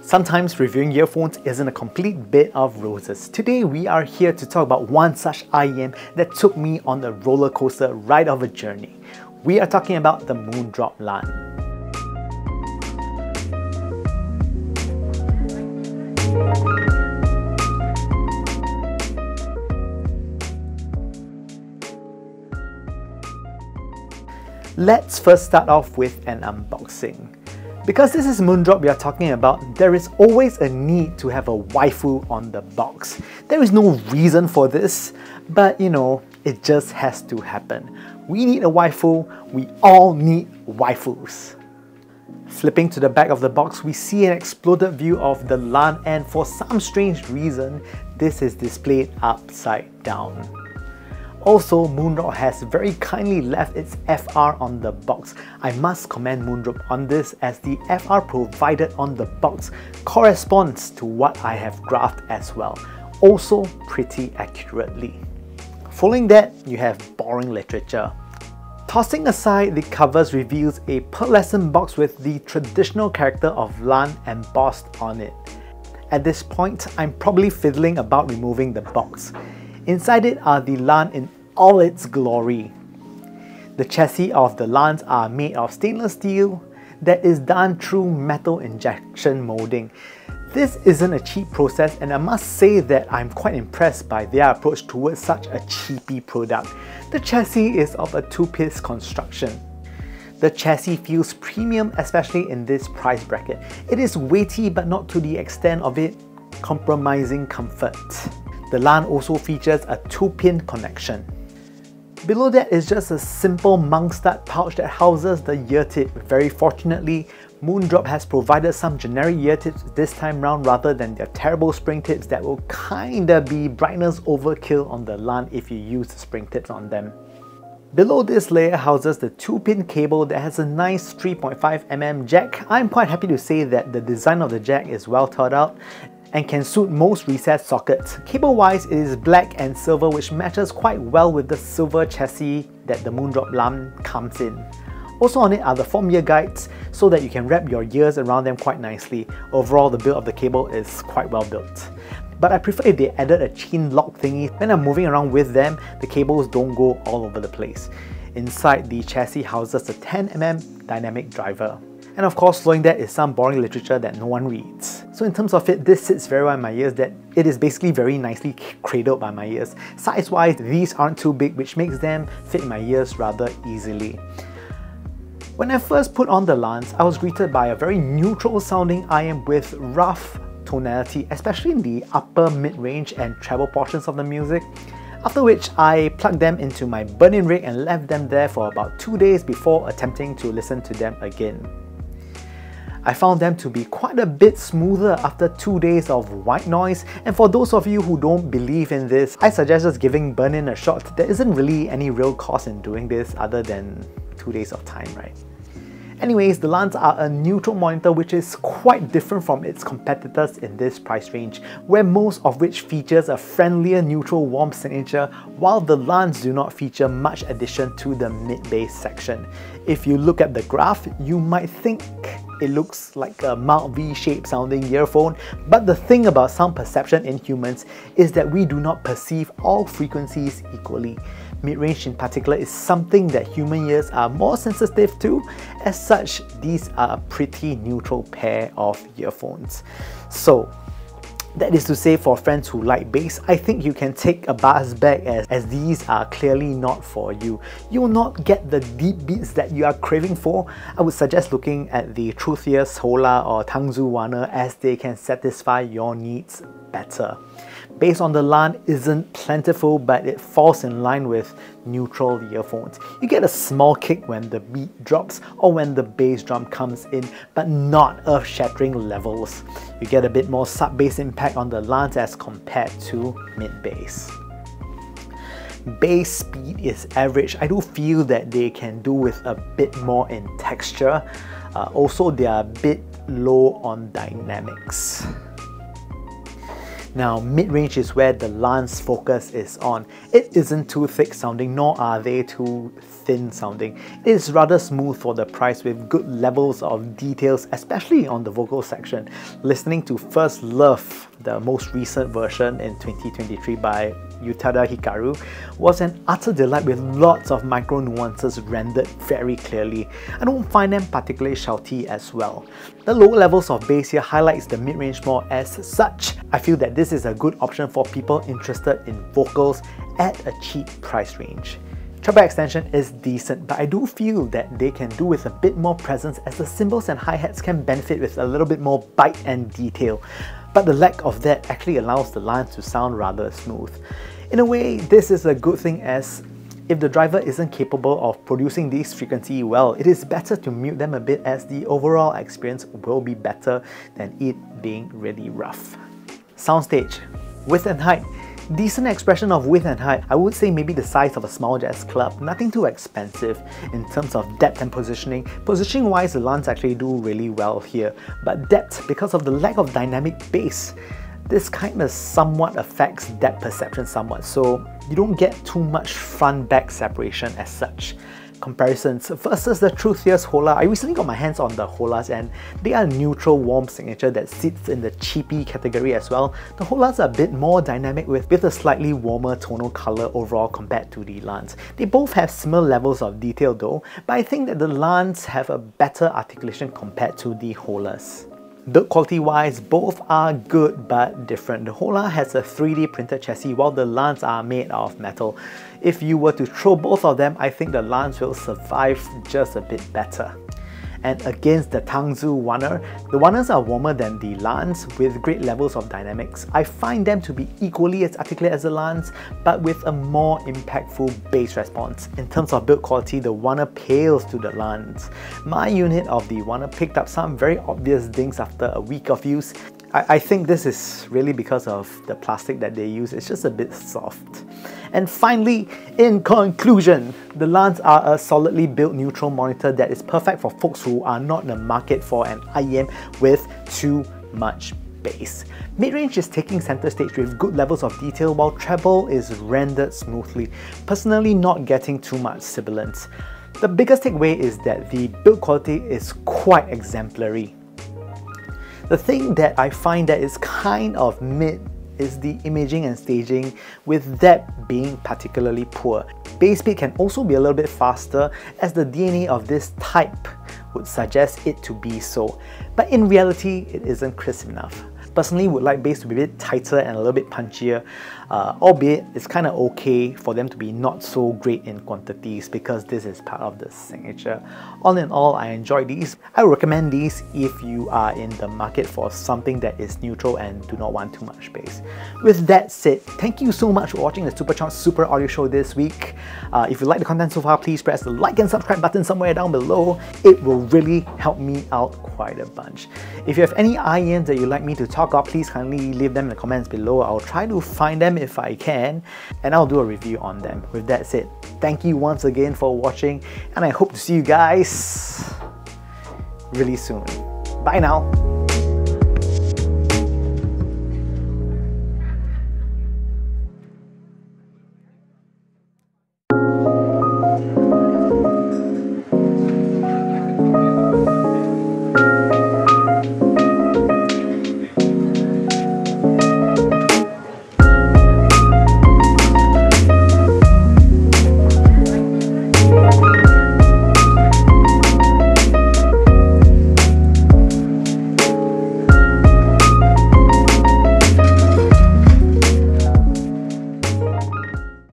Sometimes reviewing earphones isn't a complete bed of roses. Today we are here to talk about one such IEM that took me on a roller coaster ride of a journey. We are talking about the Moondrop Lan. Let's first start off with an unboxing. Because this is Moondrop we are talking about, there is always a need to have a waifu on the box. There is no reason for this, but you know, it just has to happen. We need a waifu, we all need waifus. Flipping to the back of the box, we see an exploded view of the Lan, and for some strange reason, this is displayed upside down. Also, Moondrop has very kindly left its FR on the box. I must commend Moondrop on this, as the FR provided on the box corresponds to what I have graphed as well, also pretty accurately. Following that, you have boring literature. Tossing aside the covers reveals a pearlescent box with the traditional character of Lan embossed on it. At this point, I'm probably fiddling about removing the box. Inside it are the Lan in all its glory. The chassis of the Lans are made of stainless steel that is done through metal injection molding. This isn't a cheap process, and I must say that I'm quite impressed by their approach towards such a cheapy product. The chassis is of a two-piece construction. The chassis feels premium, especially in this price bracket. It is weighty but not to the extent of it compromising comfort. The Lan also features a 2-pin connection. Below that is just a simple monk stud pouch that houses the ear tip. Very fortunately, Moondrop has provided some generic ear tips this time round rather than their terrible spring tips that will kinda be brightness overkill on the Lan if you use the spring tips on them. Below this layer houses the 2-pin cable that has a nice 3.5mm jack. I'm quite happy to say that the design of the jack is well thought out and can suit most recessed sockets. Cable-wise, it is black and silver, which matches quite well with the silver chassis that the Moondrop Lan comes in. Also on it are the 4mm guides so that you can wrap your ears around them quite nicely. Overall, the build of the cable is quite well built. But I prefer if they added a chain lock thingy. When I'm moving around with them, the cables don't go all over the place. Inside, the chassis houses a 10mm dynamic driver. And of course, following that is some boring literature that no one reads. So in terms of fit, this sits very well in my ears, that it is basically very nicely cradled by my ears. Size-wise, these aren't too big, which makes them fit in my ears rather easily. When I first put on the Lans, I was greeted by a very neutral sounding IEM with rough tonality, especially in the upper mid-range and treble portions of the music. After which, I plugged them into my burn-in rig and left them there for about 2 days before attempting to listen to them again. I found them to be quite a bit smoother after 2 days of white noise, and for those of you who don't believe in this, I suggest just giving burn-in a shot. There isn't really any real cost in doing this other than 2 days of time, right? Anyways, the Lans are a neutral monitor which is quite different from its competitors in this price range, where most of which features a friendlier neutral warm signature, while the Lans do not feature much addition to the mid-bass section. If you look at the graph, you might think it looks like a mild V-shaped sounding earphone, but the thing about sound perception in humans is that we do not perceive all frequencies equally. Mid-range in particular is something that human ears are more sensitive to. As such, these are a pretty neutral pair of earphones. So that is to say, for friends who like bass, I think you can take a bus back as these are clearly not for you. You will not get the deep beats that you are craving for. I would suggest looking at the Truthear's Hola or Tangzu Waner, as they can satisfy your needs better. Bass on the Lan isn't plentiful, but it falls in line with neutral earphones. You get a small kick when the beat drops or when the bass drum comes in, but not earth-shattering levels. You get a bit more sub-bass impact on the Lans as compared to mid-bass. Bass speed is average. I do feel that they can do with a bit more in texture. Also, they are a bit low on dynamics. Now, mid-range is where the Lan's focus is on. It isn't too thick sounding, nor are they too thin sounding. It is rather smooth for the price with good levels of details, especially on the vocal section. Listening to First Love, the most recent version in 2023 by Utada Hikaru, was an utter delight with lots of micro nuances rendered very clearly. I don't find them particularly shouty as well. The lower levels of bass here highlights the mid-range more as such. I feel that this is a good option for people interested in vocals at a cheap price range. Treble extension is decent, but I do feel that they can do with a bit more presence, as the cymbals and hi-hats can benefit with a little bit more bite and detail. But the lack of that actually allows the lines to sound rather smooth. In a way, this is a good thing, as if the driver isn't capable of producing these frequencies well, it is better to mute them a bit, as the overall experience will be better than it being really rough. Soundstage, width and height. Decent expression of width and height. I would say maybe the size of a small jazz club. Nothing too expensive in terms of depth and positioning. Positioning wise, the Lans actually do really well here. But depth, because of the lack of dynamic bass, this kind of somewhat affects depth perception somewhat, so you don't get too much front-back separation as such. Comparisons versus the Truthear's Hola. I recently got my hands on the Holas, and they are neutral warm signature that sits in the chifi category as well. The Holas are a bit more dynamic with a slightly warmer tonal color overall compared to the Lans. They both have similar levels of detail though, but I think that the Lans have a better articulation compared to the Holas. Build quality wise, both are good but different. The Hola has a 3D printed chassis while the Lans are made of metal. If you were to throw both of them, I think the Lans will survive just a bit better. And against the Tangzu Waner, the Waners are warmer than the Lans with great levels of dynamics. I find them to be equally as articulate as the Lans, but with a more impactful bass response. In terms of build quality, the Waner pales to the Lans. My unit of the Waner picked up some very obvious dings after a week of use. I think this is really because of the plastic that they use. It's just a bit soft. And finally, in conclusion, the Lans are a solidly built neutral monitor that is perfect for folks who are not in the market for an IEM with too much bass. Midrange is taking center stage with good levels of detail, while treble is rendered smoothly, personally not getting too much sibilance. The biggest takeaway is that the build quality is quite exemplary. The thing that I find that is kind of mid is the imaging and staging, with that being particularly poor. Bass speed can also be a little bit faster, as the DNA of this type would suggest it to be so, but in reality it isn't crisp enough. Personally, would like bass to be a bit tighter and a little bit punchier, albeit it's kind of okay for them to be not so great in quantities, because this is part of the signature. All in all, I enjoy these. I would recommend these if you are in the market for something that is neutral and do not want too much bass. With that said, thank you so much for watching the Supercharged Super Audio Show this week. If you like the content so far, please press the like and subscribe button somewhere down below. It will really help me out quite a bunch. If you have any IEMs that you'd like me to talk about, please kindly leave them in the comments below. I'll try to find them if I can, and I'll do a review on them. With that said, thank you once again for watching, and I hope to see you guys really soon. Bye now!